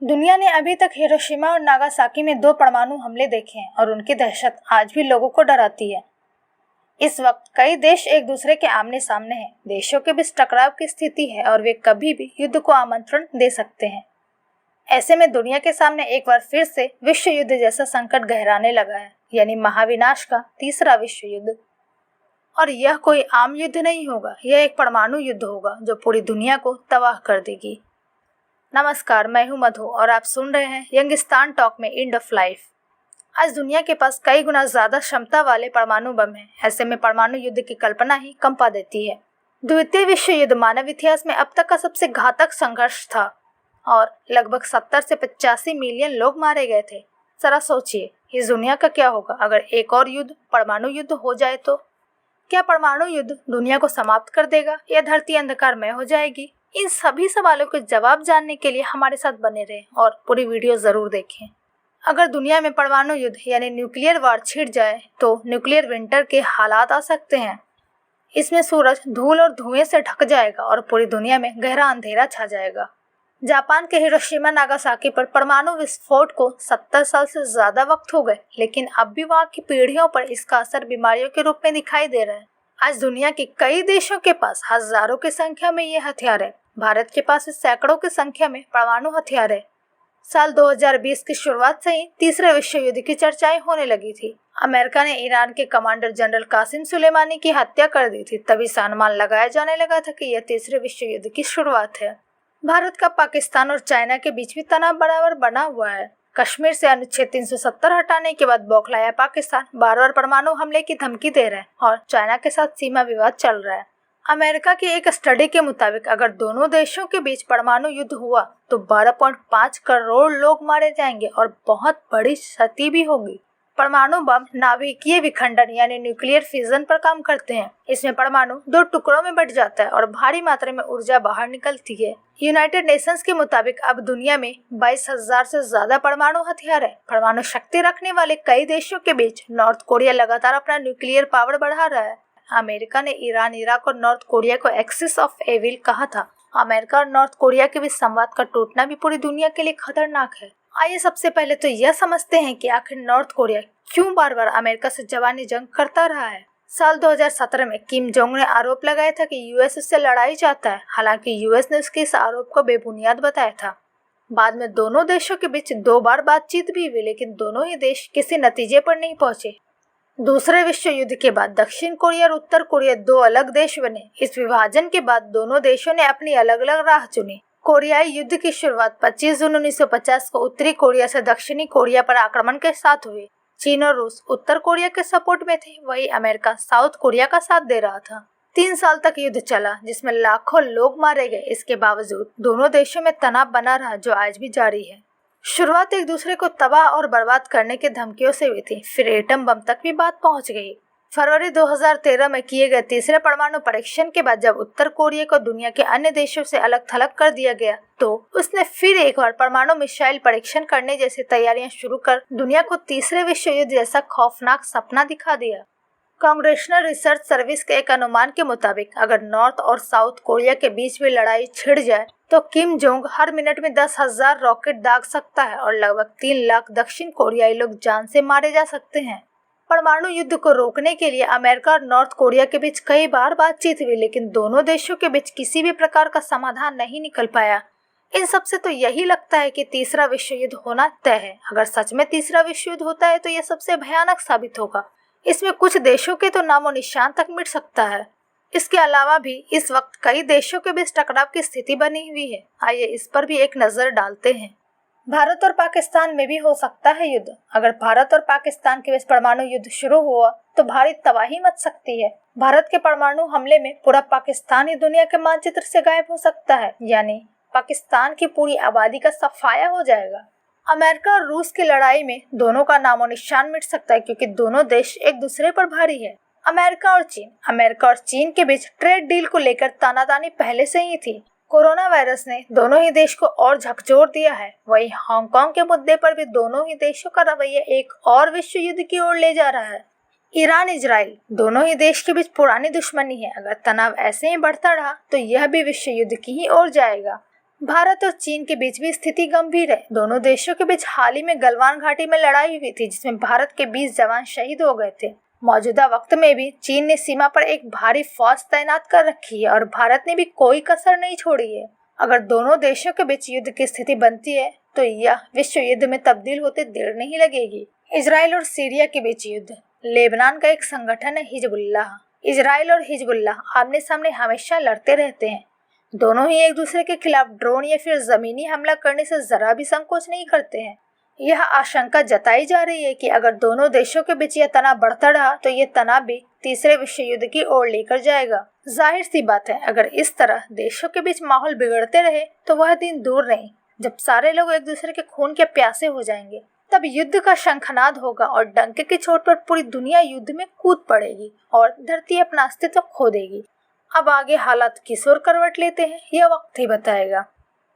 दुनिया ने अभी तक हिरोशिमा और नागासाकी में 2 परमाणु हमले देखे हैं और उनकी दहशत आज भी लोगों को डराती है। इस वक्त कई देश एक दूसरे के आमने सामने हैं। देशों के बीच टकराव की स्थिति है और वे कभी भी युद्ध को आमंत्रण दे सकते हैं। ऐसे में दुनिया के सामने एक बार फिर से विश्व युद्ध जैसा संकट गहराने लगा है, यानी महाविनाश का तीसरा विश्व युद्ध। और यह कोई आम युद्ध नहीं होगा, यह एक परमाणु युद्ध होगा जो पूरी दुनिया को तबाह कर देगी। नमस्कार, मैं हूं मधु और आप सुन रहे हैं यंगिस्तान टॉक में एंड ऑफ लाइफ। आज दुनिया के पास कई गुना ज्यादा क्षमता वाले परमाणु बम हैं। ऐसे में परमाणु युद्ध की कल्पना ही कंपा देती है। द्वितीय विश्व युद्ध मानव इतिहास में अब तक का सबसे घातक संघर्ष था और लगभग 70 से 85 मिलियन लोग मारे गए थे। जरा सोचिए, इस दुनिया का क्या होगा अगर एक और युद्ध परमाणु युद्ध हो जाए तो? क्या परमाणु युद्ध दुनिया को समाप्त कर देगा या धरती अंधकारमय हो जाएगी? इन सभी सवालों के जवाब जानने के लिए हमारे साथ बने रहें और पूरी वीडियो जरूर देखें। अगर दुनिया में परमाणु युद्ध यानी न्यूक्लियर वार छिड़ जाए तो न्यूक्लियर विंटर के हालात आ सकते हैं। इसमें सूरज धूल और धुएं से ढक जाएगा और पूरी दुनिया में गहरा अंधेरा छा जाएगा। जापान के हिरोशिमा नागासाकी पर परमाणु विस्फोट को 70 साल से ज्यादा वक्त हो गए, लेकिन अब भी वहाँ की पीढ़ियों पर इसका असर बीमारियों के रूप में दिखाई दे रहा है। आज दुनिया के कई देशों के पास हजारों की संख्या में ये हथियार है। भारत के पास सैकड़ों की संख्या में परमाणु हथियार है। साल 2020 की शुरुआत से ही तीसरे विश्व युद्ध की चर्चाएं होने लगी थी। अमेरिका ने ईरान के कमांडर जनरल कासिम सुलेमानी की हत्या कर दी थी। तभी से अनुमान लगाया जाने लगा था कि यह तीसरे विश्व युद्ध की शुरुआत है। भारत का पाकिस्तान और चाइना के बीच भी तनाव बराबर बना हुआ है। कश्मीर से अनुच्छेद 370 हटाने के बाद बौखलाया पाकिस्तान बार बार परमाणु हमले की धमकी दे रहा है और चाइना के साथ सीमा विवाद चल रहा है। अमेरिका की एक स्टडी के मुताबिक अगर दोनों देशों के बीच परमाणु युद्ध हुआ तो 12.5 करोड़ लोग मारे जाएंगे और बहुत बड़ी क्षति भी होगी। परमाणु बम नाभिकीय विखंडन यानी न्यूक्लियर फिजन पर काम करते हैं। इसमें परमाणु 2 टुकड़ों में बट जाता है और भारी मात्रा में ऊर्जा बाहर निकलती है। यूनाइटेड नेशंस के मुताबिक अब दुनिया में 22,000 से ज्यादा परमाणु हथियार है। परमाणु शक्ति रखने वाले कई देशों के बीच नॉर्थ कोरिया लगातार अपना न्यूक्लियर पावर बढ़ा रहा है। अमेरिका ने ईरान, इराक और नॉर्थ कोरिया को एक्सिस ऑफ एविल कहा था। अमेरिका और नॉर्थ कोरिया के बीच संवाद का टूटना भी पूरी दुनिया के लिए खतरनाक है। आइए सबसे पहले तो यह समझते हैं कि आखिर नॉर्थ कोरिया क्यों बार बार अमेरिका से जवानी जंग करता रहा है। साल 2017 में किम जोंग ने आरोप लगाया था कि यूएस उससे लड़ाई चाहता है। हालांकि यूएस ने उसके इस आरोप को बेबुनियाद बताया था। बाद में दोनों देशों के बीच 2 बार बातचीत भी हुई, लेकिन दोनों ही देश किसी नतीजे पर नहीं पहुंचे। दूसरे विश्व युद्ध के बाद दक्षिण कोरिया और उत्तर कोरिया 2 अलग देश बने। इस विभाजन के बाद दोनों देशों ने अपनी अलग अलग राह चुनी। कोरियाई युद्ध की शुरुआत 25 जून 1950 को उत्तरी कोरिया से दक्षिणी कोरिया पर आक्रमण के साथ हुई। चीन और रूस उत्तर कोरिया के सपोर्ट में थे, वही अमेरिका साउथ कोरिया का साथ दे रहा था। 3 साल तक युद्ध चला जिसमें लाखों लोग मारे गए। इसके बावजूद दोनों देशों में तनाव बना रहा जो आज भी जारी है। शुरुआत एक दूसरे को तबाह और बर्बाद करने की धमकियों से हुई थी, फिर एटम बम तक भी बात पहुंच गई। फरवरी 2013 में किए गए तीसरे परमाणु परीक्षण के बाद जब उत्तर कोरिया को दुनिया के अन्य देशों से अलग थलग कर दिया गया तो उसने फिर एक बार परमाणु मिसाइल परीक्षण करने जैसी तैयारियां शुरू कर दुनिया को तीसरे विश्व युद्ध जैसा खौफनाक सपना दिखा दिया। कांग्रेशनल रिसर्च सर्विस के एक अनुमान के मुताबिक अगर नॉर्थ और साउथ कोरिया के बीच भी लड़ाई छिड़ जाए तो किम जोंग हर मिनट में 10,000 रॉकेट दाग सकता है और लगभग 3 लाख दक्षिण कोरियाई लोग जान से मारे जा सकते हैं। परमाणु युद्ध को रोकने के लिए अमेरिका और नॉर्थ कोरिया के बीच कई बार बातचीत हुई, लेकिन दोनों देशों के बीच किसी भी प्रकार का समाधान नहीं निकल पाया। इन सब से तो यही लगता है कि तीसरा विश्व युद्ध होना तय है। अगर सच में तीसरा विश्व युद्ध होता है तो यह सबसे भयानक साबित होगा। इसमें कुछ देशों के तो नामो निशान तक मिट सकता है। इसके अलावा भी इस वक्त कई देशों के बीच टकराव की स्थिति बनी हुई है। आइए इस पर भी एक नजर डालते हैं। भारत और पाकिस्तान में भी हो सकता है युद्ध। अगर भारत और पाकिस्तान के बीच परमाणु युद्ध शुरू हुआ तो भारी तबाही मच सकती है। भारत के परमाणु हमले में पूरा पाकिस्तान ही दुनिया के मानचित्र से गायब हो सकता है, यानी पाकिस्तान की पूरी आबादी का सफाया हो जाएगा। अमेरिका और रूस की लड़ाई में दोनों का नामो निशान मिट सकता है क्योंकि दोनों देश एक दूसरे पर भारी है। अमेरिका और चीन के बीच ट्रेड डील को लेकर तानातानी पहले से ही थी। कोरोना वायरस ने दोनों ही देश को और झकझोर दिया है। वहीं हांगकांग के मुद्दे पर भी दोनों ही देशों का रवैया एक और विश्व युद्ध की ओर ले जा रहा है। ईरान इजराइल दोनों ही देश के बीच पुरानी दुश्मनी है। अगर तनाव ऐसे ही बढ़ता रहा तो यह भी विश्व युद्ध की ही ओर जाएगा। भारत और चीन के बीच भी स्थिति गंभीर है। दोनों देशों के बीच हाल ही में गलवान घाटी में लड़ाई हुई थी, जिसमें भारत के 20 जवान शहीद हो गए थे। मौजूदा वक्त में भी चीन ने सीमा पर एक भारी फौज तैनात कर रखी है और भारत ने भी कोई कसर नहीं छोड़ी है। अगर दोनों देशों के बीच युद्ध की स्थिति बनती है तो यह विश्व युद्ध में तब्दील होते देर नहीं लगेगी। इजराइल और सीरिया के बीच युद्ध। लेबनान का एक संगठन है हिजबुल्लाह। इजराइल और हिजबुल्लाह आमने सामने हमेशा लड़ते रहते हैं। दोनों ही एक दूसरे के खिलाफ ड्रोन या फिर जमीनी हमला करने से जरा भी संकोच नहीं करते हैं। यह आशंका जताई जा रही है कि अगर दोनों देशों के बीच यह तनाव बढ़ता रहा तो यह तनाव भी तीसरे विश्व युद्ध की ओर लेकर जाएगा। जाहिर सी बात है, अगर इस तरह देशों के बीच माहौल बिगड़ते रहे तो वह दिन दूर नहीं जब सारे लोग एक दूसरे के खून के प्यासे हो जाएंगे। तब युद्ध का शंखनाद होगा और डंके की चोट पर पूरी दुनिया युद्ध में कूद पड़ेगी और धरती अपना अस्तित्व खो देगी। अब आगे हालात किस ओर करवट लेते हैं यह वक्त ही बताएगा।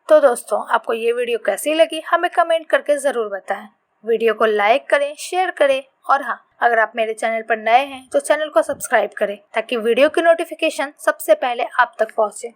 तो दोस्तों, आपको ये वीडियो कैसी लगी हमें कमेंट करके ज़रूर बताएं। वीडियो को लाइक करें, शेयर करें और हाँ, अगर आप मेरे चैनल पर नए हैं तो चैनल को सब्सक्राइब करें ताकि वीडियो की नोटिफिकेशन सबसे पहले आप तक पहुँचे।